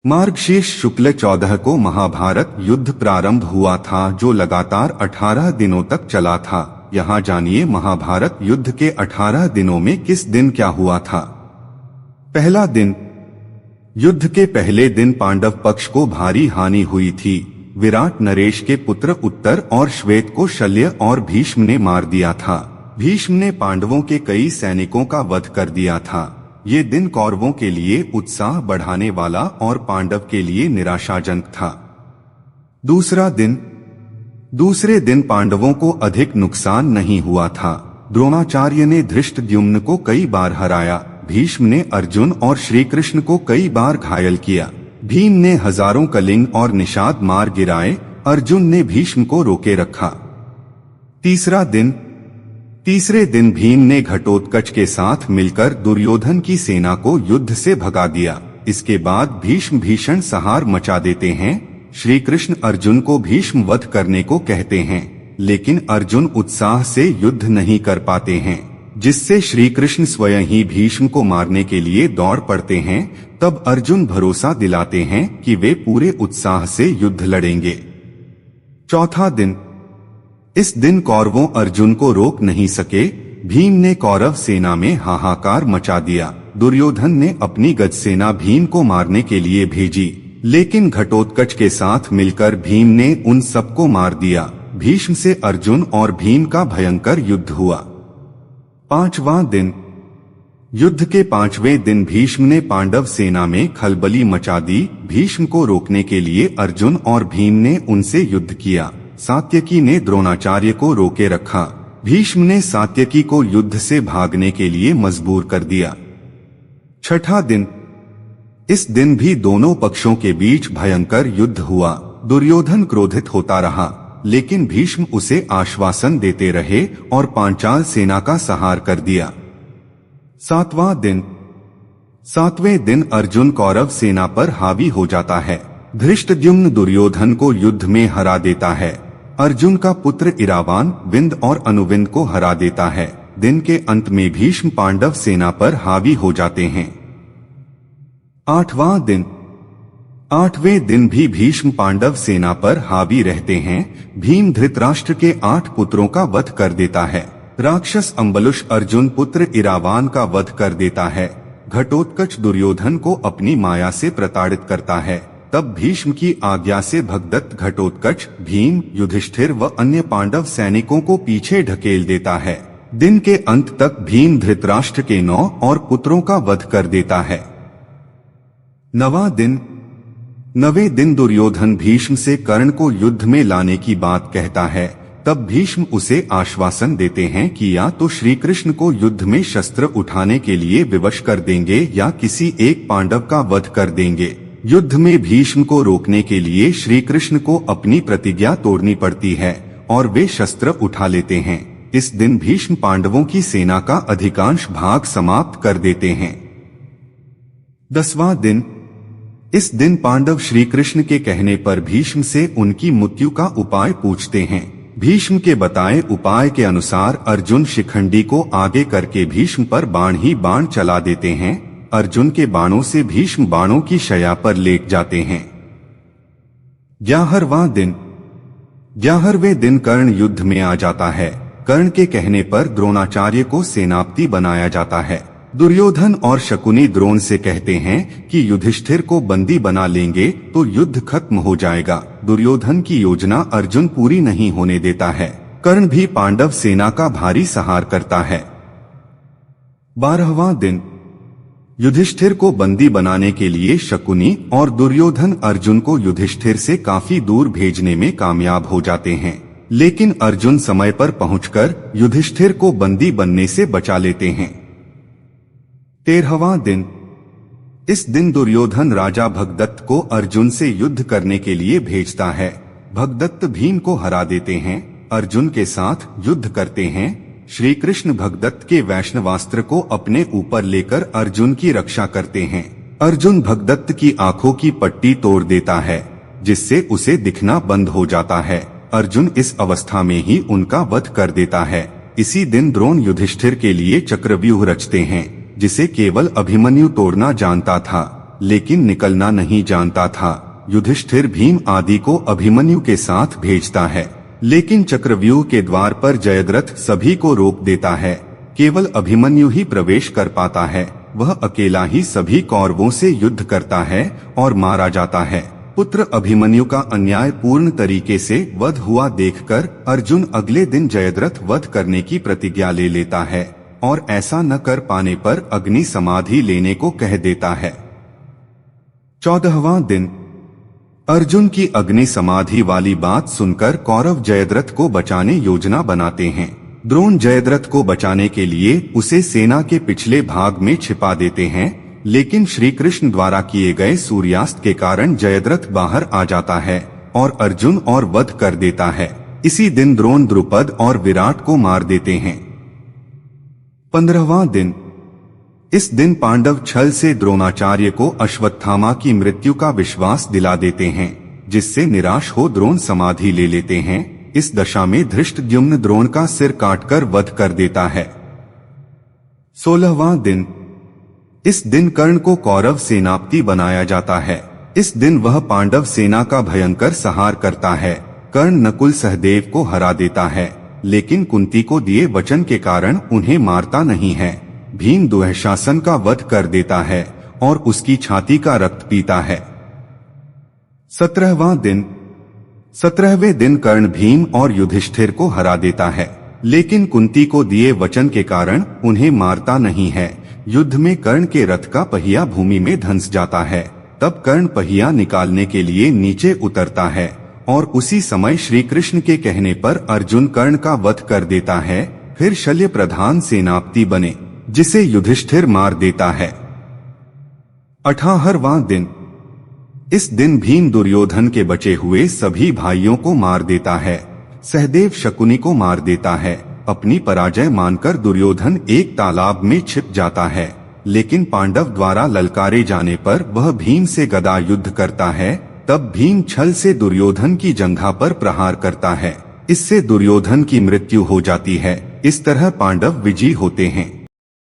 मार्गशीर्ष शुक्ल 14 को महाभारत युद्ध प्रारंभ हुआ था, जो लगातार 18 दिनों तक चला था। यहाँ जानिए महाभारत युद्ध के 18 दिनों में किस दिन क्या हुआ था। पहला दिन। युद्ध के पहले दिन पांडव पक्ष को भारी हानि हुई थी। विराट नरेश के पुत्र उत्तर और श्वेत को शल्य और भीष्म ने मार दिया था। भीष्म ने पांडवों के कई सैनिकों का वध कर दिया था। ये दिन कौरवों के लिए उत्साह बढ़ाने वाला और पांडव के लिए निराशाजनक था। दूसरा दिन। दूसरे दिन पांडवों को अधिक नुकसान नहीं हुआ था। द्रोणाचार्य ने धृष्टद्युम्न को कई बार हराया। भीष्म ने अर्जुन और श्री कृष्ण को कई बार घायल किया। भीम ने हजारों कलिंग और निषाद मार गिराए। अर्जुन ने भीष्म को रोके रखा। तीसरा दिन। तीसरे दिन भीम ने घटोत्कच के साथ मिलकर दुर्योधन की सेना को युद्ध से भगा दिया। इसके बाद भीष्म भीषण संहार मचा देते हैं। श्री कृष्ण अर्जुन को भीष्म वध करने को कहते हैं, लेकिन अर्जुन उत्साह से युद्ध नहीं कर पाते हैं, जिससे श्री कृष्ण स्वयं ही भीष्म को मारने के लिए दौड़ पड़ते हैं। तब अर्जुन भरोसा दिलाते हैं कि वे पूरे उत्साह से युद्ध लड़ेंगे। चौथा दिन। इस दिन कौरवों अर्जुन को रोक नहीं सके। भीम ने कौरव सेना में हाहाकार मचा दिया। दुर्योधन ने अपनी गज सेना भीम को मारने के लिए भेजी, लेकिन घटोत्कच के साथ मिलकर भीम ने उन सबको मार दिया। भीष्म से अर्जुन और भीम का भयंकर युद्ध हुआ। पांचवां दिन। युद्ध के 5वें दिन भीष्म ने पांडव सेना में खलबली मचा दी। भीष्म को रोकने के लिए अर्जुन और भीम ने उनसे युद्ध किया। सात्यकी ने द्रोणाचार्य को रोके रखा। भीष्म ने सात्यकी को युद्ध से भागने के लिए मजबूर कर दिया। छठा दिन। इस दिन भी दोनों पक्षों के बीच भयंकर युद्ध हुआ। दुर्योधन क्रोधित होता रहा, लेकिन भीष्म उसे आश्वासन देते रहे और पांचाल सेना का संहार कर दिया। सातवां दिन। सातवें दिन अर्जुन कौरव सेना पर हावी हो जाता है। धृष्टद्युम्न दुर्योधन को युद्ध में हरा देता है। अर्जुन का पुत्र इरावान विंद और अनुविंद को हरा देता है। दिन के अंत में भीष्म पांडव सेना पर हावी हो जाते हैं। आठवां दिन। आठवें दिन भी भीष्म पांडव सेना पर हावी रहते हैं। भीम धृतराष्ट्र के 8 पुत्रों का वध कर देता है। राक्षस अम्बलुष अर्जुन पुत्र इरावान का वध कर देता है। घटोत्कच दुर्योधन को अपनी माया से प्रताड़ित करता है। तब भीष्म की आज्ञा से भगदत्त घटोत्कच, भीम, युधिष्ठिर व अन्य पांडव सैनिकों को पीछे ढकेल देता है। दिन के अंत तक भीम धृतराष्ट्र के 9 और पुत्रों का वध कर देता है। नवां दिन। नवें दिन दुर्योधन भीष्म से कर्ण को युद्ध में लाने की बात कहता है। तब भीष्म उसे आश्वासन देते हैं कि या तो श्री कृष्ण को युद्ध में शस्त्र उठाने के लिए विवश कर देंगे या किसी एक पांडव का वध कर देंगे। युद्ध में भीष्म को रोकने के लिए श्री कृष्ण को अपनी प्रतिज्ञा तोड़नी पड़ती है और वे शस्त्र उठा लेते हैं। इस दिन भीष्म पांडवों की सेना का अधिकांश भाग समाप्त कर देते हैं। 10वां दिन। इस दिन पांडव श्री कृष्ण के कहने पर भीष्म से उनकी मृत्यु का उपाय पूछते हैं। भीष्म के बताए उपाय के अनुसार अर्जुन शिखंडी को आगे करके भीष्म पर बाण ही बाण चला देते हैं। अर्जुन के बाणों से भीष्म बाणों की शैया पर लेट जाते हैं। 11वां दिन। 11वें दिन कर्ण युद्ध में आ जाता है। कर्ण के कहने पर द्रोणाचार्य को सेनापति बनाया जाता है। दुर्योधन और शकुनी द्रोण से कहते हैं कि युधिष्ठिर को बंदी बना लेंगे तो युद्ध खत्म हो जाएगा। दुर्योधन की योजना अर्जुन पूरी नहीं होने देता है। कर्ण भी पांडव सेना का भारी संहार करता है। 12वां दिन। युधिष्ठिर को बंदी बनाने के लिए शकुनी और दुर्योधन अर्जुन को युधिष्ठिर से काफी दूर भेजने में कामयाब हो जाते हैं, लेकिन अर्जुन समय पर पहुंचकर युधिष्ठिर को बंदी बनने से बचा लेते हैं। 13वां दिन। इस दिन दुर्योधन राजा भगदत्त को अर्जुन से युद्ध करने के लिए भेजता है। भगदत्त भीम को हरा देते हैं। अर्जुन के साथ युद्ध करते हैं। श्री कृष्ण भगदत्त के वैष्णवास्त्र को अपने ऊपर लेकर अर्जुन की रक्षा करते हैं। अर्जुन भगदत्त की आंखों की पट्टी तोड़ देता है, जिससे उसे दिखना बंद हो जाता है। अर्जुन इस अवस्था में ही उनका वध कर देता है। इसी दिन द्रोण युधिष्ठिर के लिए चक्रव्यूह रचते हैं, जिसे केवल अभिमन्यु तोड़ना जानता था, लेकिन निकलना नहीं जानता था। युधिष्ठिर भीम आदि को अभिमन्यु के साथ भेजता है, लेकिन चक्रव्यूह के द्वार पर जयद्रथ सभी को रोक देता है। केवल अभिमन्यु ही प्रवेश कर पाता है। वह अकेला ही सभी कौरवों से युद्ध करता है और मारा जाता है। पुत्र अभिमन्यु का अन्यायपूर्ण तरीके से वध हुआ देखकर अर्जुन अगले दिन जयद्रथ वध करने की प्रतिज्ञा ले लेता है और ऐसा न कर पाने पर अग्नि समाधि लेने को कह देता है। 14वां दिन। अर्जुन की अग्नि समाधि वाली बात सुनकर कौरव जयद्रथ को बचाने योजना बनाते हैं। द्रोण जयद्रथ को बचाने के लिए उसे सेना के पिछले भाग में छिपा देते हैं, लेकिन श्री कृष्ण द्वारा किए गए सूर्यास्त के कारण जयद्रथ बाहर आ जाता है और अर्जुन और वध कर देता है। इसी दिन द्रोण द्रुपद और विराट को मार देते हैं। 15वां दिन। इस दिन पांडव छल से द्रोणाचार्य को अश्वत्थामा की मृत्यु का विश्वास दिला देते हैं, जिससे निराश हो द्रोण समाधि ले लेते हैं। इस दशा में धृष्टद्युम्न द्रोण का सिर काटकर वध कर देता है। 16वां दिन। इस दिन कर्ण को कौरव सेनापति बनाया जाता है। इस दिन वह पांडव सेना का भयंकर संहार करता है। कर्ण नकुल सहदेव को हरा देता है, लेकिन कुंती को दिए वचन के कारण उन्हें मारता नहीं है। भीम दुःशासन का वध कर देता है और उसकी छाती का रक्त पीता है। 17वां दिन। 17वें दिन कर्ण भीम और युधिष्ठिर को हरा देता है, लेकिन कुंती को दिए वचन के कारण उन्हें मारता नहीं है। युद्ध में कर्ण के रथ का पहिया भूमि में धंस जाता है। तब कर्ण पहिया निकालने के लिए नीचे उतरता है और उसी समय श्री कृष्ण के कहने पर अर्जुन कर्ण का वध कर देता है। फिर शल्य प्रधान सेनापति बने, जिसे युधिष्ठिर मार देता है। 18वां दिन। इस दिन भीम दुर्योधन के बचे हुए सभी भाइयों को मार देता है। सहदेव शकुनी को मार देता है। अपनी पराजय मानकर दुर्योधन एक तालाब में छिप जाता है, लेकिन पांडव द्वारा ललकारे जाने पर वह भीम से गदा युद्ध करता है। तब भीम छल से दुर्योधन की जंघा पर प्रहार करता है। इससे दुर्योधन की मृत्यु हो जाती है। इस तरह पांडव विजयी होते हैं।